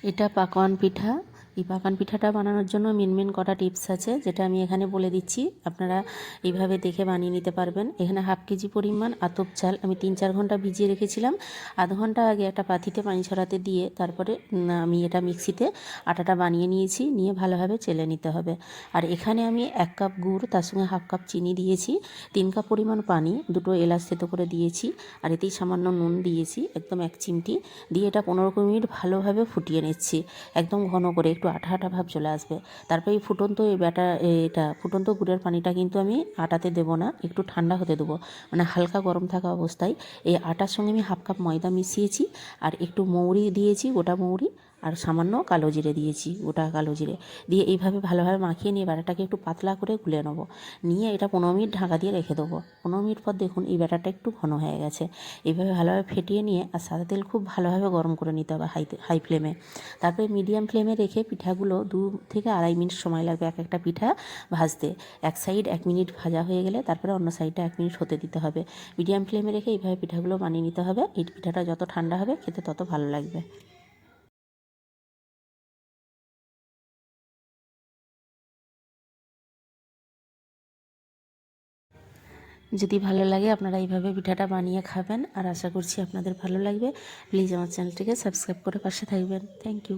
এটা পাকান পিঠা। এই পাকান পিঠাটা বানানোর জন্য মেন কটা টিপস আছে, যেটা আমি এখানে বলে দিচ্ছি। আপনারা এইভাবে দেখে বানিয়ে নিতে পারবেন। এখানে 1/2 কেজি পরিমাণ আতপ চাল আমি 3-4 ঘন্টা ভিজিয়ে রেখেছিলাম। আধ ঘন্টা আগে একটা পাতিতে পানি ছড়াতে দিয়ে তারপরে আমি এটা মিক্সিতে আটাটা বানিয়ে নিয়েছি, নিয়ে ভালোভাবে চেলে নিতে হবে। আর এখানে আমি 1 কাপ গুড়, তার সঙ্গে 1/2 কাপ চিনি দিয়েছি, 3 কাপ পরিমাণ পানি, 2টো এলাচ থেতো করে দিয়েছি, আর এতেই সামান্য নুন দিয়েছি, একদম 1 চিমটি দিয়ে এটা 15 মিনিট ভালোভাবে ফুটিয়ে নিচ্ছি। একদম ঘন করে, একটু আঠা আঠা ভাব চলে আসবে। তারপরে এই ফুটন্ত এটা ফুটন্ত গুড়ের পানিটা কিন্তু আমি আটাতে দেবো না, একটু ঠান্ডা হতে দেবো, মানে হালকা গরম থাকা অবস্থায় এই আটার সঙ্গে আমি 1/2 কাপ ময়দা মিশিয়েছি, আর একটু মৌরি দিয়েছি, গোটা মৌরি, আর সামান্য কালো জিরে দিয়েছি, গোটা কালো জিরে দিয়ে এইভাবে ভালোভাবে মাখিয়ে নিয়ে ব্যাটারটাকে একটু পাতলা করে গুলে নেবো। নিয়ে এটা 15 মিনিট ঢাকা দিয়ে রেখে দেবো। 15 মিনিট পর দেখুন এই ব্যাটারটা একটু ঘন হয়ে গেছে। এইভাবে ভালোভাবে ফেটিয়ে নিয়ে আর সাদা তেল খুব ভালোভাবে গরম করে নিতে হবে হাই ফ্লেমে। তারপরে মিডিয়াম ফ্লেমে রেখে পিঠাগুলো 2 থেকে 2.5 মিনিট সময় লাগবে এক একটা পিঠা ভাজতে। এক সাইড 1 মিনিট ভাজা হয়ে গেলে তারপরে অন্য সাইডটা 1 মিনিট হতে দিতে হবে। মিডিয়াম ফ্লেমে রেখে এইভাবে পিঠাগুলো বানিয়ে নিতে হবে। এই পিঠাটা যত ঠান্ডা হবে খেতে তত ভালো লাগবে। যদি ভালো লাগে আপনারা এইভাবে পিঠাটা বানিয়ে খাবেন, আর আশা করছি আপনাদের ভালো লাগবে। প্লিজ আমার চ্যানেলটিকে সাবস্ক্রাইব করে পাশে থাকবেন। Thank you.